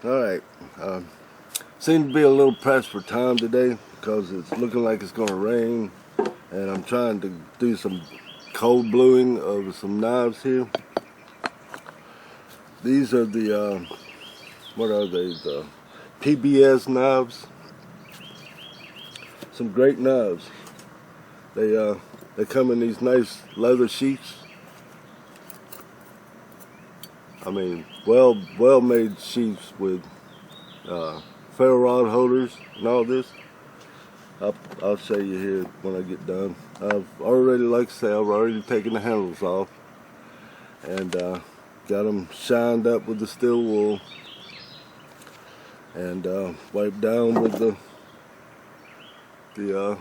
Alright, seem to be a little pressed for time today because it's looking like it's going to rain, and I'm trying to do some cold bluing of some knives here. These are the, what are they, the BPS knives. Some great knives. They come in these nice leather sheaths. I mean, well-made sheaths with ferro rod holders and all this. I'll show you here when I get done. I've already, like I say, I've already taken the handles off and got them shined up with the steel wool and wiped down with the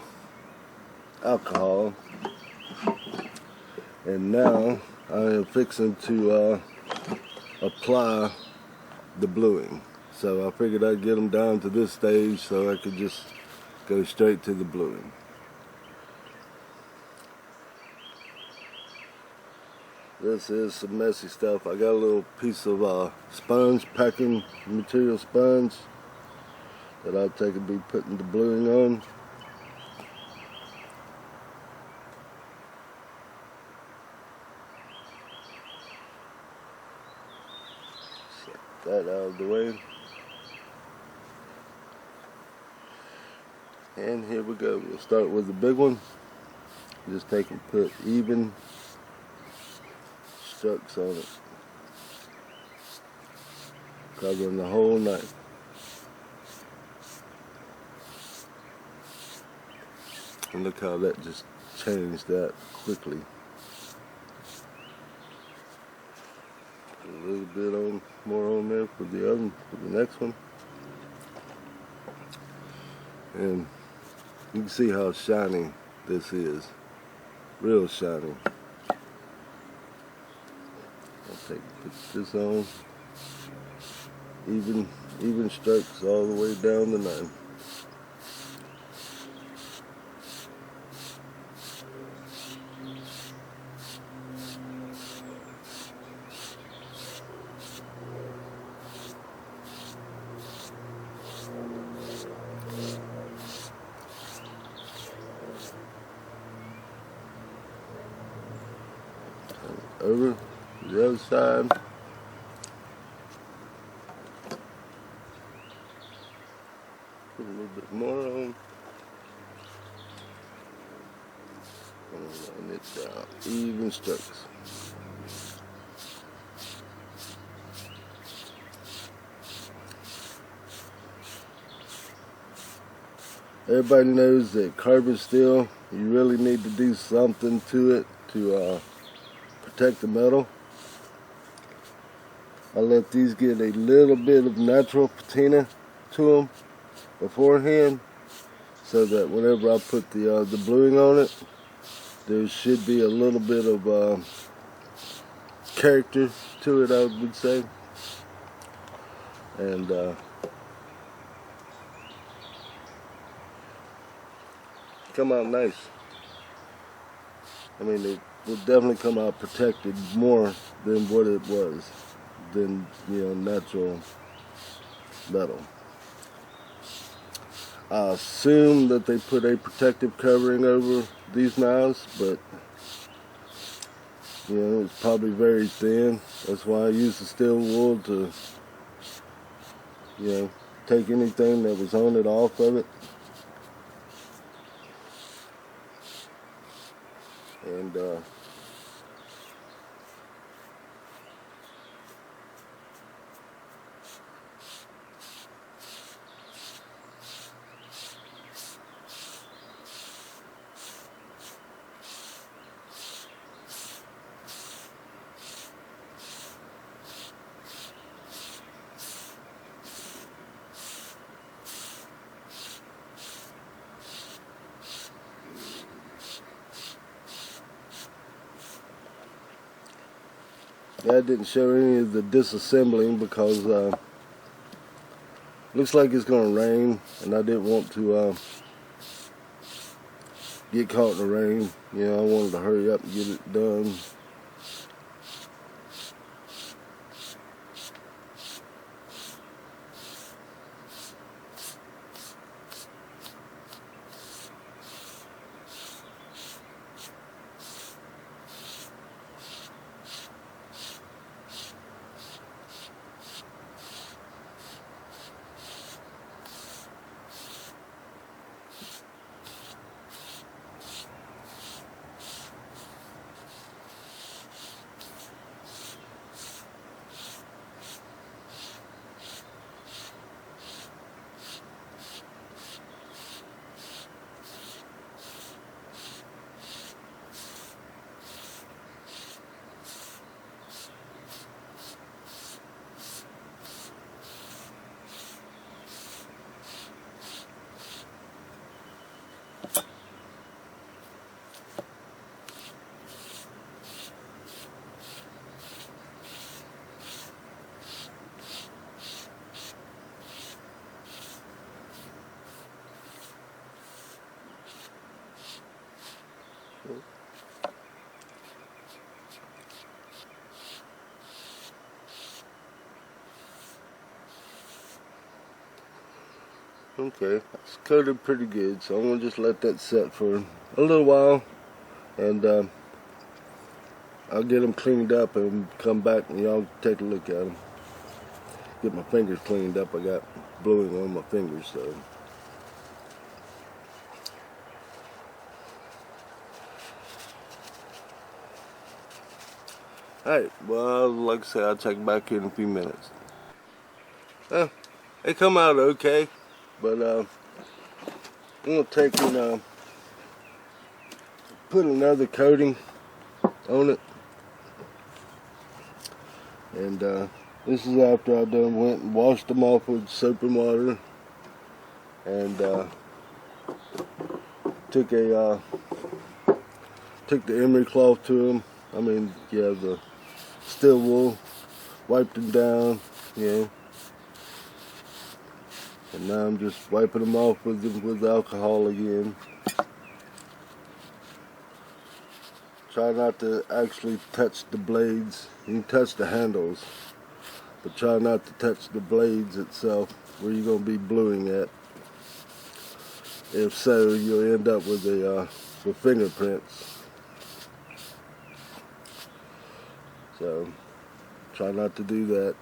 alcohol. And now I am fixing to apply the bluing. So I figured I'd get them down to this stage so I could just go straight to the bluing. This is some messy stuff. I got a little piece of sponge, packing material sponge that I'll take and be putting the bluing on. That out of the way, and here we go. We'll start with the big one. Just take and put even strokes on it, covering the whole knife. And look how that just changed that quickly. A little bit more on there for the next one, and you can see how shiny this is, real shiny. I'll put this on, even strokes all the way down the knife. Over the other side. Put a little bit more on. And it's even strokes. Everybody knows that carbon steel, you really need to do something to it to protect the metal. I let these get a little bit of natural patina to them beforehand, so that whenever I put the bluing on it, there should be a little bit of character to it, I would say, and come out nice. I mean, it will definitely come out protected more than what it was, than, natural metal. I assume that they put a protective covering over these knives, but it's probably very thin. That's why I use the steel wool to take anything that was on it off of it. And that didn't show any of the disassembling because looks like it's going to rain, and I didn't want to get caught in the rain. I wanted to hurry up and get it done. Okay, it's coated pretty good, so I'm gonna just let that set for a little while, and I'll get them cleaned up and come back and y'all take a look at them. Get my fingers cleaned up. I got bluing on my fingers, so. Alright, well, like I said, I'll check back in a few minutes. They come out okay, but I'm gonna take and put another coating on it. And this is after I done went and washed them off with soap and water, and took the emery cloth to them. I mean, yeah, the steel wool, wiped them down, you know. And now I'm just wiping them off with alcohol again. Try not to actually touch the blades. You can touch the handles, but try not to touch the blades itself where you're going to be bluing at. If so, you'll end up with with fingerprints. So try not to do that.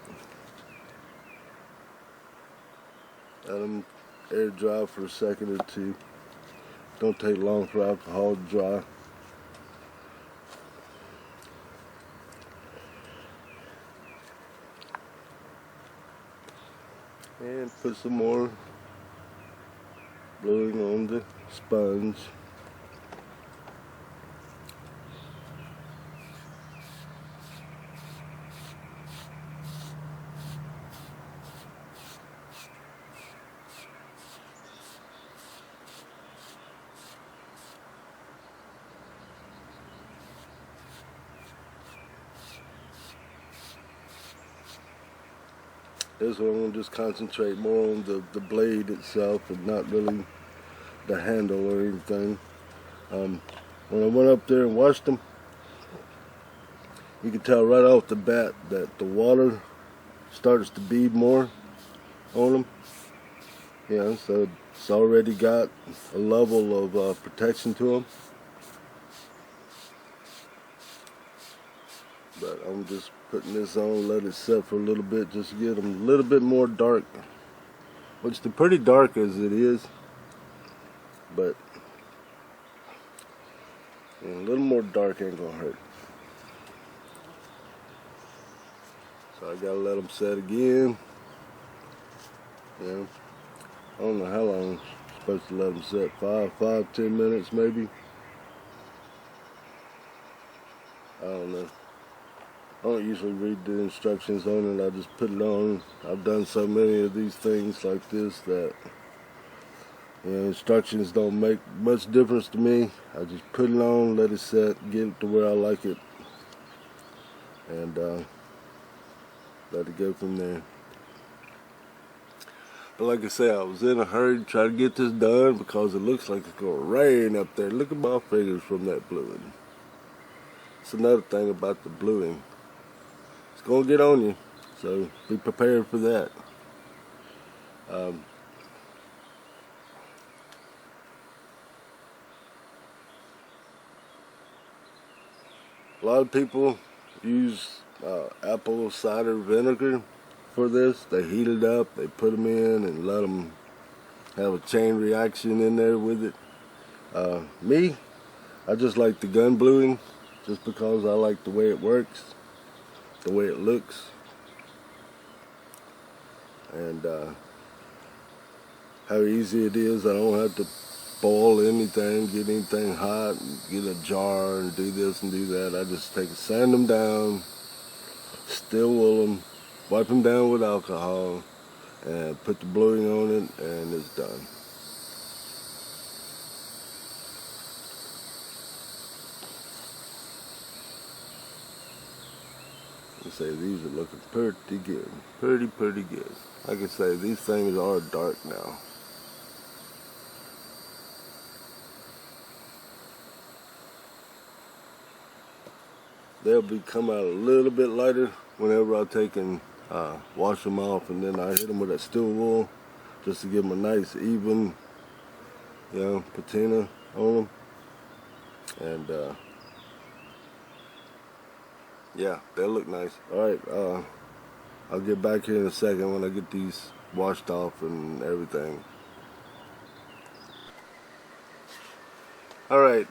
Let them air dry for a second or two. Don't take long for alcohol to dry. And put some more bluing on the sponge. This one I'm going to just concentrate more on the blade itself and not really the handle or anything. When I went up there and washed them, you can tell right off the bat that the water starts to bead more on them. Yeah, so it's already got a level of protection to them. But I'm just putting this on, let it set for a little bit, just to get them a little bit more dark, which they're pretty dark as it is, but a little more dark ain't gonna hurt. So I gotta let them set again. Yeah, I don't know how long I'm supposed to let them set. 10 minutes maybe. I don't know. I don't usually read the instructions on it. I just put it on. I've done so many of these things like this that, you know, instructions don't make much difference to me. I just put it on, let it set, get it to where I like it, and let it go from there. But like I say, I was in a hurry to try to get this done because it looks like it's going to rain up there. Look at my fingers from that bluing. It's another thing about the bluing. It's going to get on you, so be prepared for that. A lot of people use apple cider vinegar for this. They heat it up, they put them in and let them have a chain reaction in there with it. Me, I just like the gun bluing just because I like the way it works, the way it looks, and how easy it is. I don't have to boil anything, get anything hot, get a jar and do this and do that. I just sand them down, steel wool them, wipe them down with alcohol, and put the bluing on it, and it's done. I say these are looking pretty good, pretty good. Like I say, these things are dark now. They'll come out a little bit lighter whenever I take and wash them off, and then I hit them with that steel wool. just to give them a nice even, patina on them. And yeah, they'll look nice. Alright, I'll get back here in a second when I get these washed off and everything. Alright,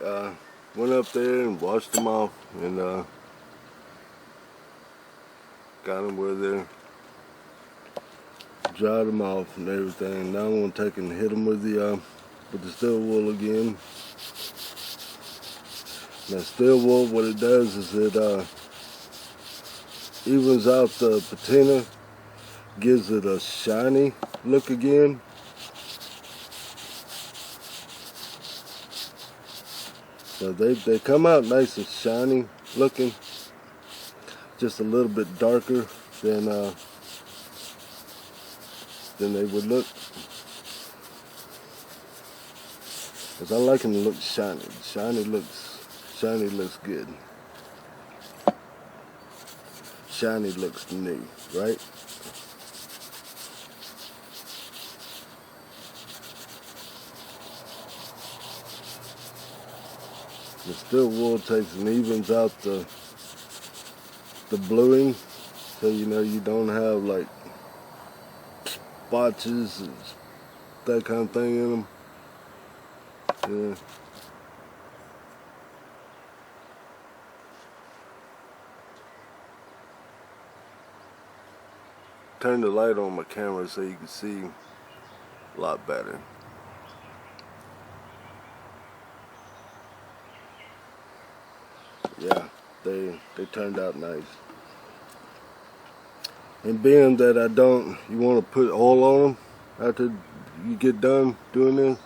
went up there and washed them off and got them where they're dried them off and everything. Now I'm gonna take and hit them with the steel wool again. Now steel wool, what it does is it evens out the patina, gives it a shiny look again. So they come out nice and shiny looking, just a little bit darker than they would look. Cause I like them to look shiny. Shiny looks good. Shiny looks new, right? The steel wool takes and evens out the bluing, so you don't have like spotches and that kind of thing in them. Yeah. Turn the light on my camera so you can see a lot better. Yeah, they turned out nice. And being that you want to put oil on them after you get done doing this,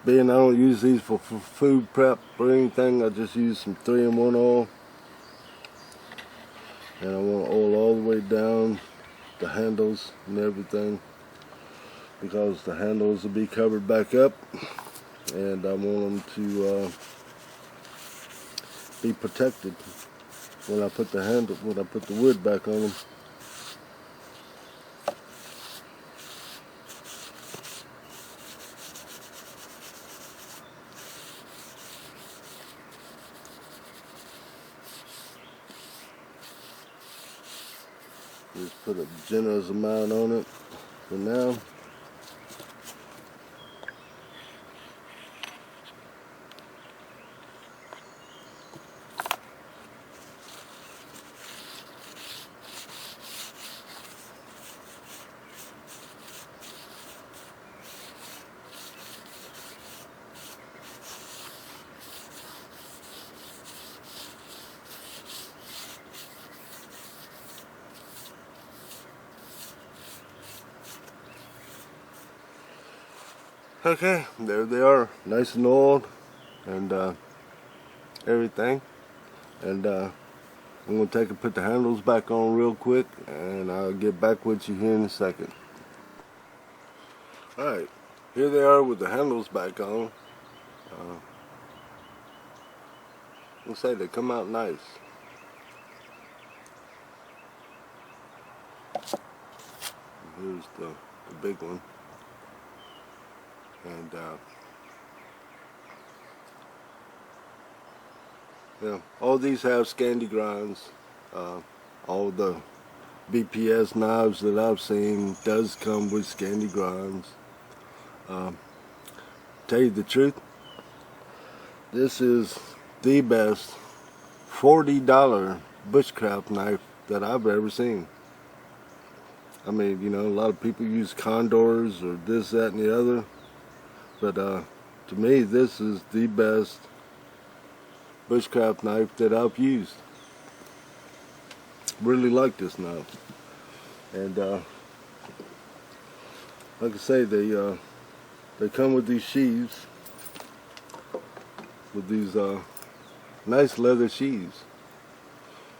being I don't use these for food prep or anything, I just use some 3-in-1 oil. And I want to oil all the way down the handles and everything, because the handles will be covered back up, and I want them to be protected when I put the wood back on them. Just put a generous amount on it for now. Okay, there they are, nice and oiled and everything. And I'm going to take and put the handles back on real quick, and I'll get back with you here in a second. Alright, here they are with the handles back on. Let's say they come out nice. Here's the big one. And all these have Scandi grinds. All the BPS knives that I've seen does come with Scandi grinds. Tell you the truth, this is the best $40 bushcraft knife that I've ever seen. I mean, a lot of people use condors or this, that, and the other. But to me, this is the best bushcraft knife that I've used. Really like this knife. And like I say, they come with these sheaths, with these nice leather sheaths.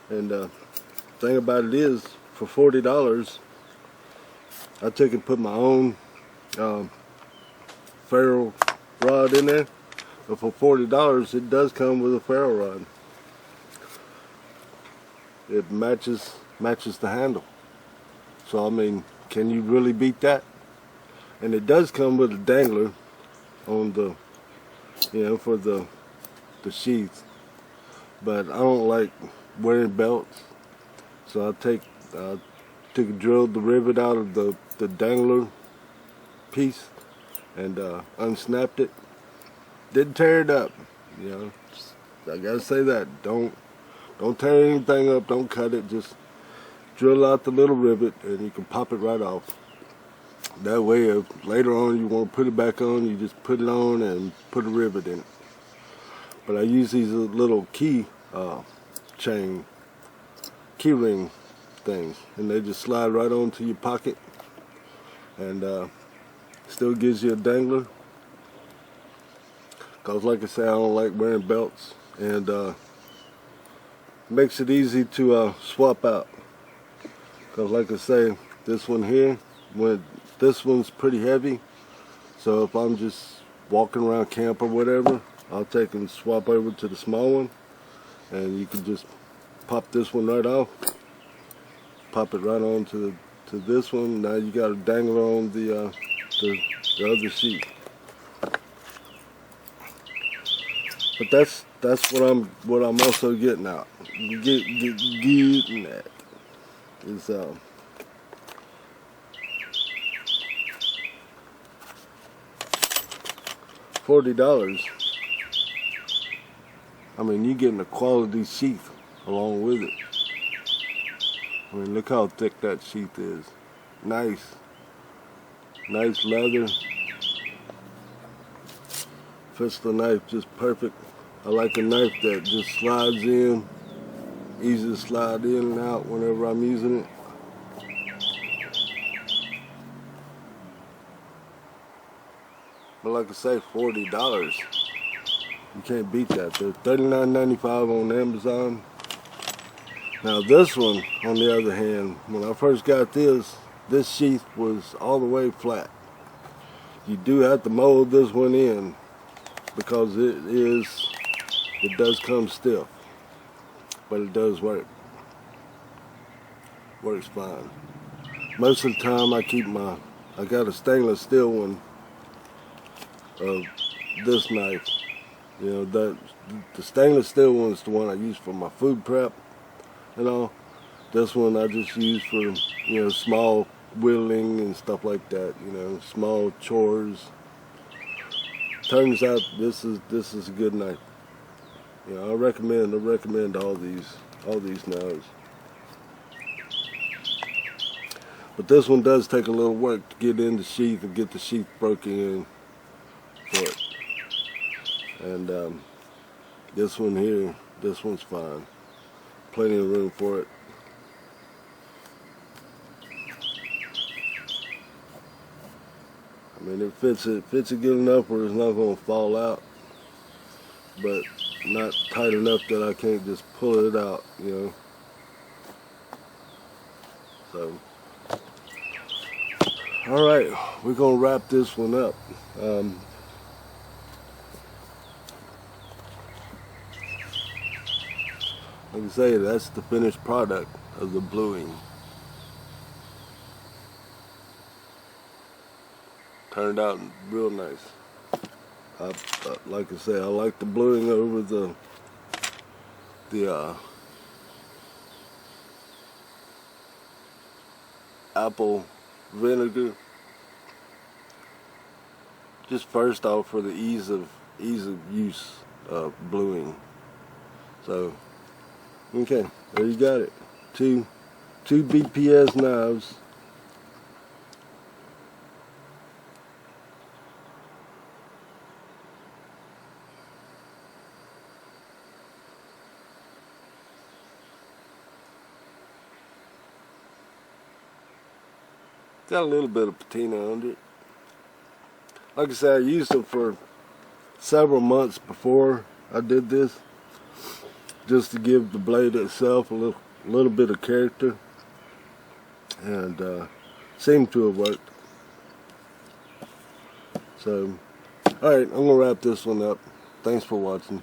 And thing about it is, for $40, I took and put my own ferrule rod in there, but for $40 it does come with a ferrule rod. It matches the handle. So I mean, can you really beat that? And it does come with a dangler on the, for the sheath. But I don't like wearing belts, so I drilled the rivet out of the dangler piece and unsnapped it. Didn't tear it up, I gotta say that. Don't tear anything up. Don't cut it. Just drill out the little rivet and you can pop it right off. That way, if later on you want to put it back on, you just put it on and put a rivet in it. But I use these little key ring things, and they just slide right onto your pocket, and still gives you a dangler. Cause like I say, I don't like wearing belts, and makes it easy to swap out. Cause like I say, this one here, this one's pretty heavy, so if I'm just walking around camp or whatever, I'll take and swap over to the small one, and you can just pop this one right off, pop it right on to this one. Now you got a dangler on the other sheet. But that's what I'm also getting at. Getting at is $40. I mean, you're getting a quality sheath along with it. I mean, look how thick that sheath is. Nice leather. Fits the knife just perfect. I like a knife that just slides in, easy to slide in and out whenever I'm using it. But like I say, $40. You can't beat that. They're $39.95 on Amazon. Now this one, on the other hand, when I first got this sheath was all the way flat. You do have to mold this one in because it does come stiff, but it does work. Works fine. Most of the time I got a stainless steel one of this knife. The stainless steel one is the one I use for my food prep and all. This one I just use for, small whittling and stuff like that, small chores. Turns out this is a good knife. I recommend all these knives. But this one does take a little work to get in the sheath and get the sheath broken in for it. And this one here, this one's fine. Plenty of room for it. I mean, it fits it good enough where it's not going to fall out, but not tight enough that I can't just pull it out, So, all right, we're going to wrap this one up. Like I say, that's the finished product of the bluing. Turned out real nice. Like I say, I like the bluing over the apple vinegar. Just first off, for the ease of use of bluing. So, okay, there you got it. Two BPS knives. Got a little bit of patina under it. Like I said, I used them for several months before I did this, just to give the blade itself a little bit of character, and seemed to have worked. So, alright, I'm going to wrap this one up. Thanks for watching.